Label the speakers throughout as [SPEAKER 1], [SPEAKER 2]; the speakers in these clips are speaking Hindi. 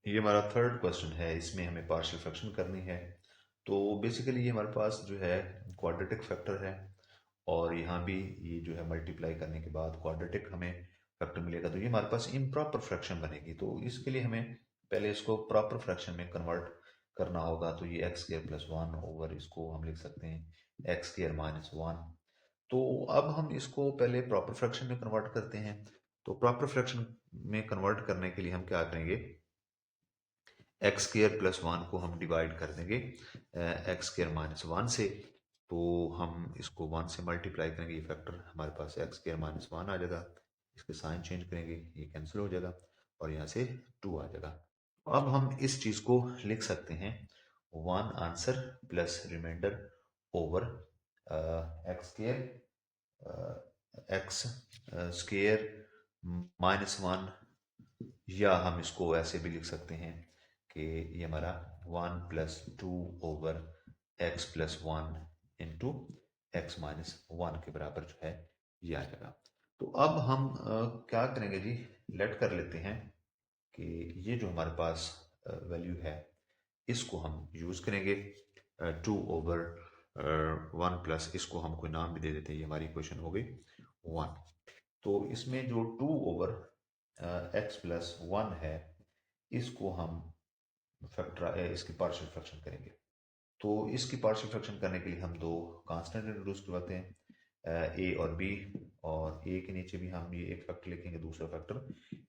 [SPEAKER 1] ये हमारा थर्ड क्वेश्चन है, इसमें हमें पार्शियल फ्रैक्शन करनी है। तो बेसिकली ये हमारे पास जो है क्वाड्रेटिक फैक्टर है, और यहाँ भी ये जो है मल्टीप्लाई करने के बाद क्वाड्रेटिक हमें फैक्टर मिलेगा, तो ये हमारे पास इम्प्रॉपर फ्रैक्शन बनेगी। तो इसके लिए हमें पहले इसको प्रॉपर फ्रैक्शन में कन्वर्ट करना होगा। तो ये x square plus one over, इसको हम लिख सकते हैं एक्स स्क्र माइनस वन। तो अब हम इसको पहले प्रॉपर फ्रैक्शन में कन्वर्ट करते हैं। तो प्रॉपर फ्रैक्शन में कन्वर्ट करने के लिए हम क्या करेंगे, एक्स स्क्र प्लस वन को हम डिवाइड कर देंगे एक्स स्क्र माइनस वन से। तो हम इसको वन से मल्टीप्लाई करेंगे, ये फैक्टर हमारे पास एक्स स्क्र माइनस वन आ जाएगा। इसके साइन चेंज करेंगे, ये कैंसिल हो जाएगा और यहाँ से टू आ जाएगा। अब हम इस चीज़ को लिख सकते हैं one answer plus reminder over x square x square minus one, या हम इसको ऐसे भी लिख सकते हैं कि ये हमारा one plus two over x plus one into x minus one के बराबर जो है ये आ जाएगा। तो अब हम क्या करेंगे जी, लेट कर लेते हैं कि ये जो हमारे पास वैल्यू है इसको हम यूज़ करेंगे टू ओवर वन प्लस, इसको हम कोई नाम भी दे देते हैं, ये हमारी इक्वेशन हो गई वन। तो इसमें जो two over x plus one है इसको हम फैक्टर इसकी पार्शियल फ्रैक्शन करेंगे। तो इसकी पार्शियल फ्रैक्शन करने के लिए हम दो कांस्टेंट इंट्रोड्यूस करवाते हैं, ए और बी। और ए के नीचे भी हम ये एक फैक्टर लिखेंगे, दूसरा फैक्टर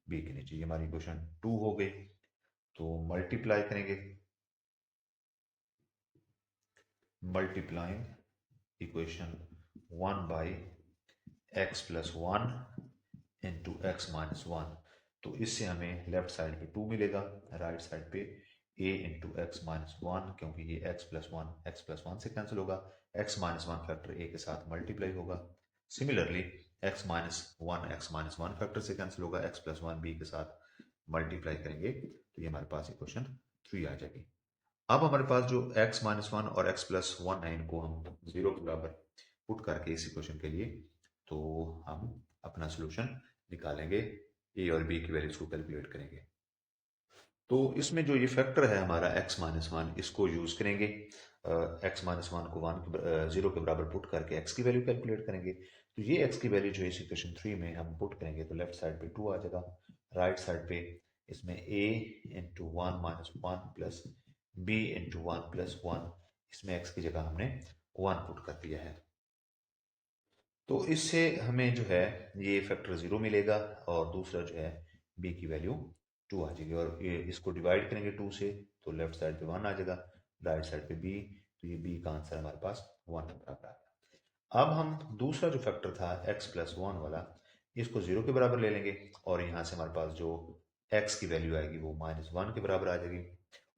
[SPEAKER 1] बी के नीचे। ये हमारी इक्वेशन टू हो गई। तो मल्टीप्लाई करेंगे, multiplying equation one by x plus one into x minus one. तो इससे हमें लेफ्ट साइड पे टू मिलेगा, राइट साइड पे ए इंटू एक्स माइनस वन, क्योंकि ये एक्स प्लस वन से कैंसिल होगा, एक्स माइनस वन फैक्टर ए के साथ मल्टीप्लाई होगा। Similarly x minus one factor से कैंसिल होगा, एक्स प्लस वन बी के साथ मल्टीप्लाई करेंगे तो ये हमारे पास इक्वेशन थ्री आ जाएगी। अब हमारे पास जो x माइनस वन और x प्लस वन है इनको हम जीरो के बराबर पुट करके इस इक्वेशन के लिए, तो हम अपना सोल्यूशन निकालेंगे, a और b की वैल्यूज को कैलकुलेट करेंगे। तो इसमें जो ये फैक्टर है हमारा x माइनस वन, इसको यूज करेंगे, x माइनस वन को जीरो के बराबर पुट करके x की वैल्यू कैलकुलेट करेंगे। तो ये x की वैल्यू जो है इस इक्वेशन थ्री में हम पुट करेंगे तो लेफ्ट साइड पे टू आ जाएगा, राइट साइड पे इसमें a into one minus one plus b into one plus one, इसमें x की जगह हमने वन पुट कर दिया है। तो इससे हमें जो है ये फैक्टर ज़ीरो मिलेगा और दूसरा जो है b की वैल्यू टू आ जाएगी। और ये इसको डिवाइड करेंगे टू से तो लेफ्ट साइड पे वन आ जाएगा, राइट साइड पे b, तो ये b का आंसर हमारे पास वन के बराबर आ गया। अब हम दूसरा जो फैक्टर था x प्लस वन वाला, इसको जीरो के बराबर ले लेंगे और यहाँ से हमारे पास जो x की वैल्यू आएगी वो माइनस वन के बराबर आ जाएगी।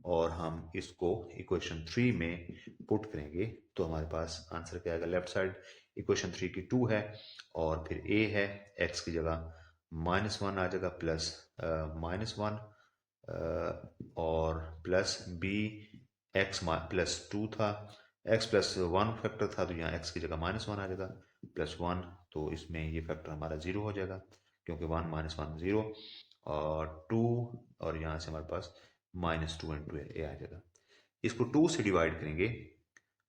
[SPEAKER 1] और हम इसको इक्वेशन थ्री में पुट करेंगे तो हमारे पास आंसर क्या आएगा, लेफ्ट साइड इक्वेशन थ्री की टू है और फिर a है, x की जगह माइनस वन आ जाएगा प्लस माइनस वन और plus b, x plus two था, x प्लस वन फैक्टर था तो यहाँ x की जगह माइनस वन आ जाएगा प्लस वन। तो इसमें ये फैक्टर हमारा जीरो हो जाएगा क्योंकि वन माइनस वन जीरो, और टू, और यहाँ से हमारे पास माइनस टू इंटू ए आ जाएगा। इसको टू से डिवाइड करेंगे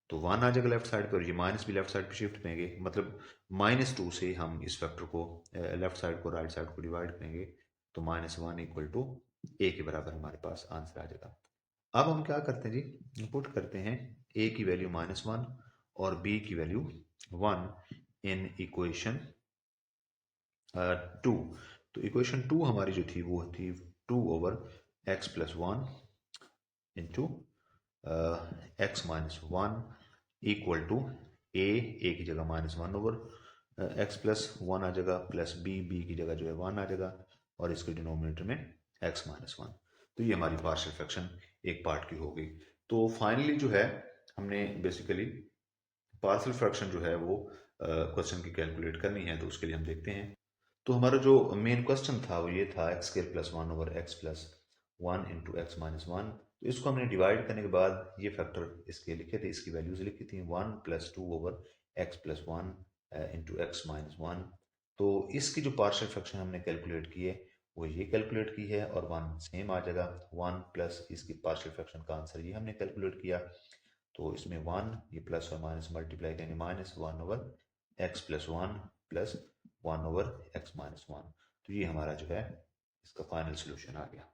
[SPEAKER 1] तो वन आ जाएगा लेफ्ट साइड पर, और ये माइनस भी लेफ्ट साइड पे शिफ्ट करेंगे, मतलब माइनस टू से हम इस फैक्टर को लेफ्ट साइड को राइट साइड को डिवाइड करेंगे तो माइनस वन इक्वल टू ए के बराबर हमारे पास आंसर आ जाएगा। अब हम क्या करते हैं जी, पुट करते हैं a की वैल्यू माइनस वन और b की value one in equation two. तो इक्वेशन टू हमारी जो थी वो थी two over x plus one into x minus one equal to a की जगह minus one over x plus one आ जाएगा प्लस बी की जगह जो है वन आ जाएगा और इसके डिनोमिनेटर में एक्स माइनस वन। तो ये हमारी पार्शियल फ्रैक्शन एक पार्ट की हो गई। तो फाइनली जो है हमने बेसिकली पार्शियल फ्रैक्शन जो है वो क्वेश्चन की कैलकुलेट करनी है, तो उसके लिए हम देखते हैं। तो हमारा जो मेन क्वेश्चन था वो ये था x square plus one over x plus one into x minus one. तो इसको हमने डिवाइड करने के बाद ये फैक्टर इसके लिखे थे, इसकी वैल्यूज लिखी थी one plus two over x plus one into x minus one. तो इसकी जो पार्शियल फ्रैक्शन हमने कैलकुलेट किए वो ये कैलकुलेट की है और 1 सेम आ जाएगा। 1 प्लस इसकी पार्शियल फ्रैक्शन का आंसर ये हमने कैलकुलेट किया। तो इसमें 1 ये प्लस और माइनस मल्टीप्लाई करेंगे, माइनस 1/x+1 प्लस 1/x-1। तो ये हमारा जो है इसका फाइनल सोल्यूशन आ गया।